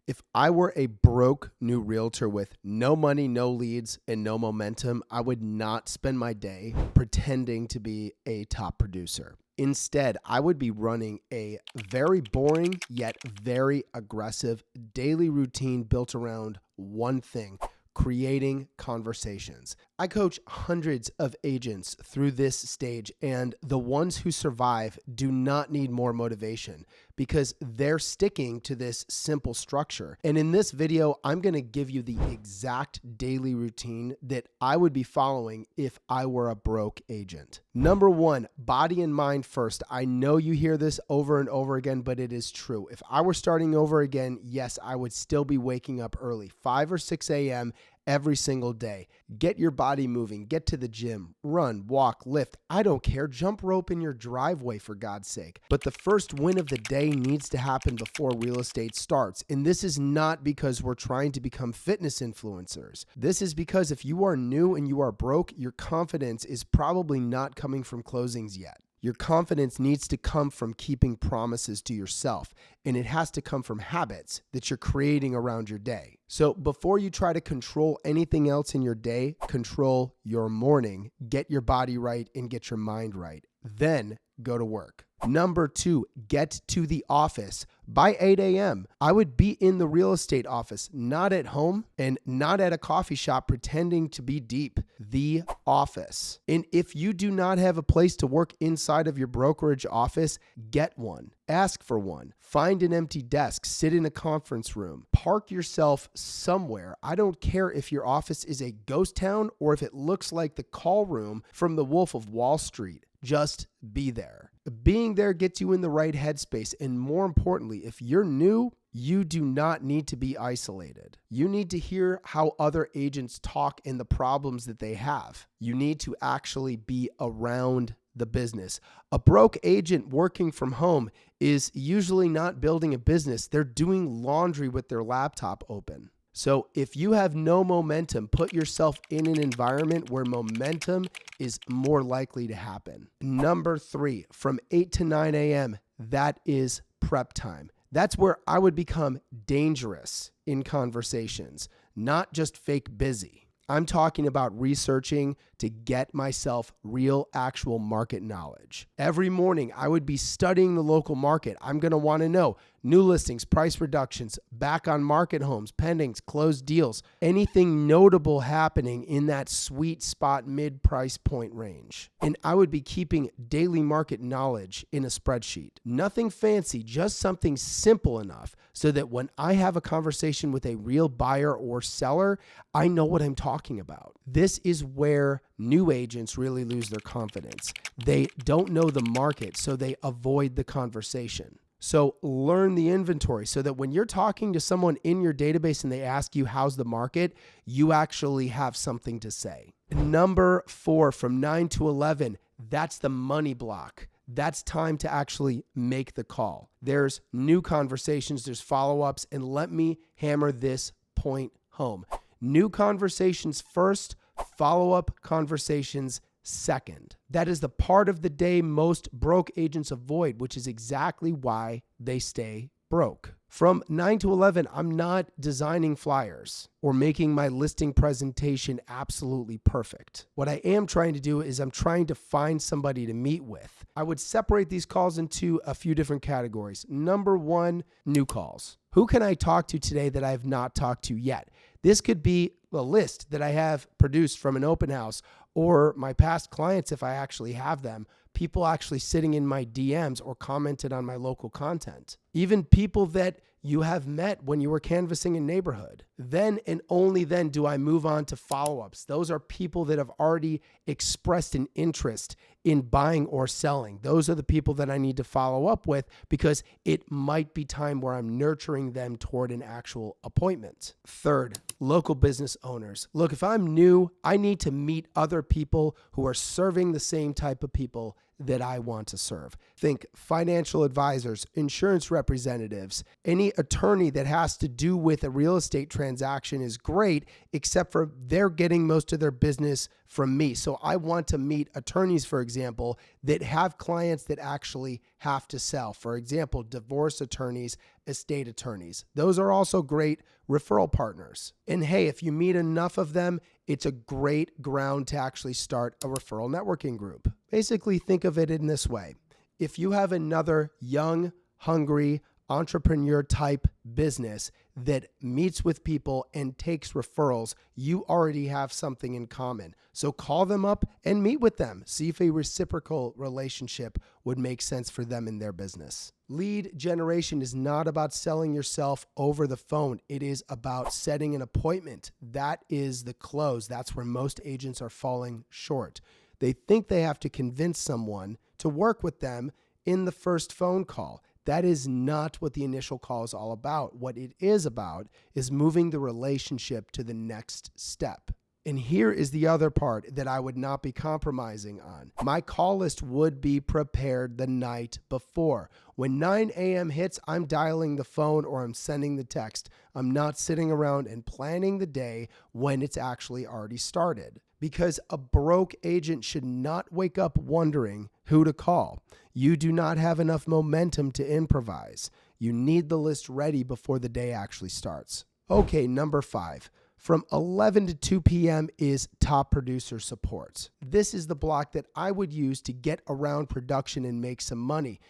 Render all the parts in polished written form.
If I were a broke new realtor with no money, no leads, and no momentum, I would not spend my day pretending to be a top producer. Instead, I would be running a very boring yet very aggressive daily routine built around one thing: creating conversations. I coach hundreds of agents through this stage, and the ones who survive do not need more motivation because they're sticking to this simple structure. And in this video, I'm going to give you the exact daily routine that I would be following if I were a broke agent. Number one, body and mind first. I know you hear this over and over again, but it is true. If I were starting over again, yes, I would still be waking up early, 5 or 6 a.m. every single day. Get your body moving, get to the gym, run, walk, lift. I don't care. Jump rope in your driveway, for God's sake. But the first win of the day needs to happen before real estate starts. And this is not because we're trying to become fitness influencers. This is because if you are new and you are broke, your confidence is probably not coming from closings yet. Your confidence needs to come from keeping promises to yourself, and it has to come from habits that you're creating around your day. So before you try to control anything else in your day, control your morning, get your body right, and get your mind right. Then go to work. Number two, get to the office by 8 a.m. I would be in the real estate office, not at home and not at a coffee shop pretending to be deep. The office. And if you do not have a place to work inside of your brokerage office, get one. Ask for one. Find an empty desk. Sit in a conference room. Park yourself somewhere. I don't care if your office is a ghost town or if it looks like the call room from The Wolf of Wall Street. Just be there. Being there gets you in the right headspace. And more importantly, if you're new, you do not need to be isolated. You need to hear how other agents talk and the problems that they have. You need to actually be around the business. A broke agent working from home is usually not building a business. They're doing laundry with their laptop open. So if you have no momentum, put yourself in an environment where momentum is more likely to happen. Number three, from 8 to 9 a.m., that is prep time. That's where I would become dangerous in conversations, not just fake busy. I'm talking about researching to get myself real, actual market knowledge. Every morning, I would be studying the local market. I'm going to want to know new listings, price reductions, back on market homes, pendings, closed deals, anything notable happening in that sweet spot mid-price point range. And I would be keeping daily market knowledge in a spreadsheet. Nothing fancy, just something simple enough so that when I have a conversation with a real buyer or seller, I know what I'm talking about. This is where new agents really lose their confidence. They don't know the market, so they avoid the conversation. So learn the inventory so that when you're talking to someone in your database and they ask you, how's the market, you actually have something to say. Number four, from 9 to 11, that's the money block. That's time to actually make the call. There's new conversations, there's follow-ups, and let me hammer this point home. New conversations first, follow-up conversations second. That is the part of the day most broke agents avoid, which is exactly why they stay broke. From 9 to 11, I'm not designing flyers or making my listing presentation absolutely perfect. What I am trying to do is I'm trying to find somebody to meet with. I would separate these calls into a few different categories. Number one, new calls. Who can I talk to today that I have not talked to yet? This could be a list that I have produced from an open house or my past clients, if I actually have them, people actually sitting in my DMs or commented on my local content. Even people that you have met when you were canvassing a neighborhood. Then and only then do I move on to follow-ups. Those are people that have already expressed an interest in buying or selling. Those are the people that I need to follow up with because it might be time where I'm nurturing them toward an actual appointment. Third, local business owners. Look, if I'm new, I need to meet other people who are serving the same type of people that I want to serve. Think financial advisors, insurance representatives, any attorney that has to do with a real estate transaction is great, except for they're getting most of their business from me. So I want to meet attorneys, for example, example, that have clients that actually have to sell. For example, divorce attorneys, estate attorneys. Those are also great referral partners. And hey, if you meet enough of them, it's a great ground to actually start a referral networking group. Basically, think of it in this way. If you have another young, hungry, entrepreneur type business that meets with people and takes referrals, you already have something in common. So call them up and meet with them. See if a reciprocal relationship would make sense for them in their business. Lead generation is not about selling yourself over the phone. It is about setting an appointment. That is the close. That's where most agents are falling short. They think they have to convince someone to work with them in the first phone call. That is not what the initial call is all about. What it is about is moving the relationship to the next step. And here is the other part that I would not be compromising on. My call list would be prepared the night before. When 9 a.m. hits, I'm dialing the phone or I'm sending the text. I'm not sitting around and planning the day when it's actually already started. Because a broke agent should not wake up wondering who to call. You do not have enough momentum to improvise. You need the list ready before the day actually starts. Okay, number 5. From 11 to 2 p.m. is top producer support. This is the block that I would use to get around production and make some money.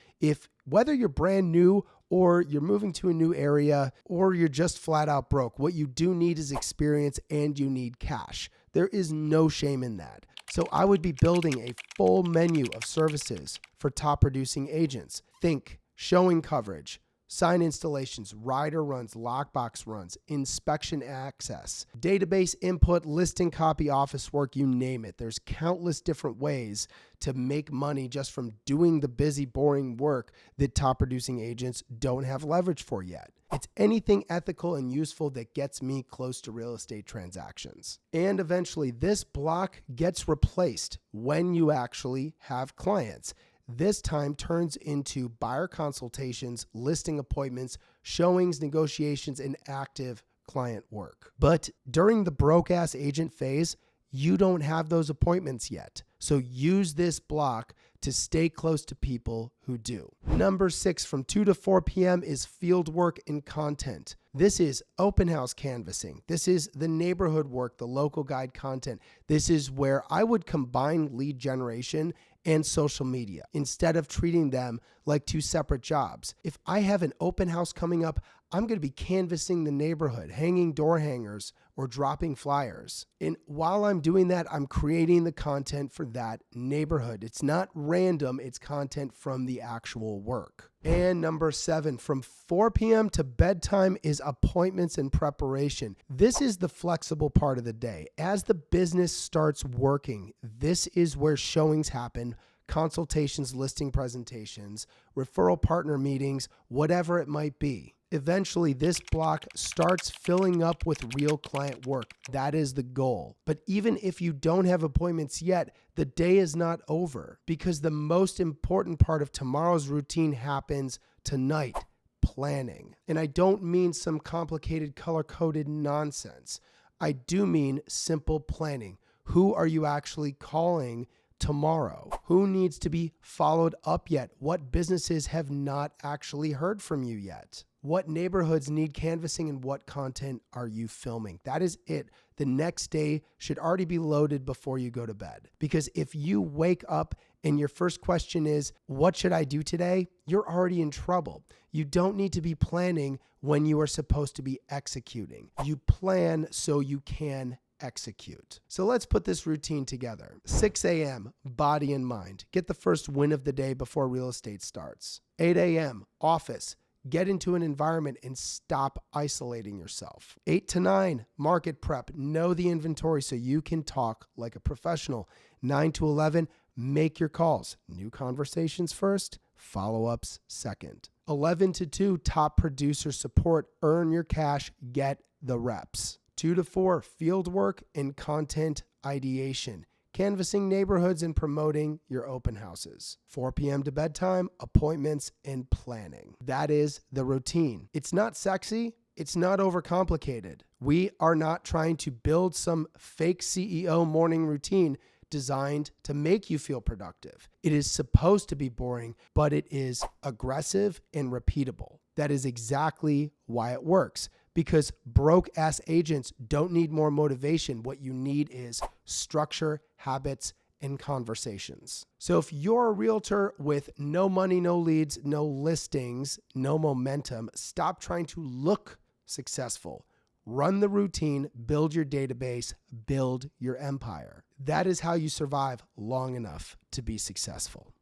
Whether you're brand new or you're moving to a new area or you're just flat out broke, what you do need is experience and you need cash. There is no shame in that. So I would be building a full menu of services for top producing agents. Think showing coverage, sign installations, rider runs, lockbox runs, inspection access, database input, listing copy, office work, you name it. There's countless different ways to make money just from doing the busy, boring work that top producing agents don't have leverage for yet. It's anything ethical and useful that gets me close to real estate transactions. And eventually this block gets replaced when you actually have clients. This time turns into buyer consultations, listing appointments, showings, negotiations, and active client work. But during the broke-ass agent phase, you don't have those appointments yet. So use this block to stay close to people who do. Number 6, from 2 to 4 p.m. is field work and content. This is open house canvassing. This is the neighborhood work, the local guide content. This is where I would combine lead generation and social media instead of treating them like 2 separate jobs. If I have an open house coming up, I'm going to be canvassing the neighborhood, hanging door hangers, or dropping flyers. And while I'm doing that, I'm creating the content for that neighborhood. It's not random, it's content from the actual work. And number 7, from 4 p.m. to bedtime is appointments and preparation. This is the flexible part of the day. As the business starts working, this is where showings happen, consultations, listing presentations, referral partner meetings, whatever it might be. Eventually, this block starts filling up with real client work. That is the goal. But even if you don't have appointments yet, the day is not over because the most important part of tomorrow's routine happens tonight, planning. And I don't mean some complicated color-coded nonsense. I do mean simple planning. Who are you actually calling tomorrow? Who needs to be followed up yet? What businesses have not actually heard from you yet? What neighborhoods need canvassing and what content are you filming? That is it. The next day should already be loaded before you go to bed. Because if you wake up and your first question is, what should I do today? You're already in trouble. You don't need to be planning when you are supposed to be executing. You plan so you can execute. So let's put this routine together. 6 a.m., body and mind. Get the first win of the day before real estate starts. 8 a.m., office. Get into an environment and stop isolating yourself. 8 to 9, market prep. Know the inventory so you can talk like a professional. 9 to 11, make your calls. New conversations first, follow-ups second. 11 to 2, top producer support. Earn your cash, get the reps. 2 to 4, field work and content ideation. Canvassing neighborhoods and promoting your open houses. 4 p.m. to bedtime, appointments and planning. That is the routine. It's not sexy. It's not overcomplicated. We are not trying to build some fake CEO morning routine designed to make you feel productive. It is supposed to be boring, but it is aggressive and repeatable. That is exactly why it works, because broke-ass agents don't need more motivation. What you need is structure, habits, and conversations. So if you're a realtor with no money, no leads, no listings, no momentum, stop trying to look successful. Run the routine, build your database, build your empire. That is how you survive long enough to be successful.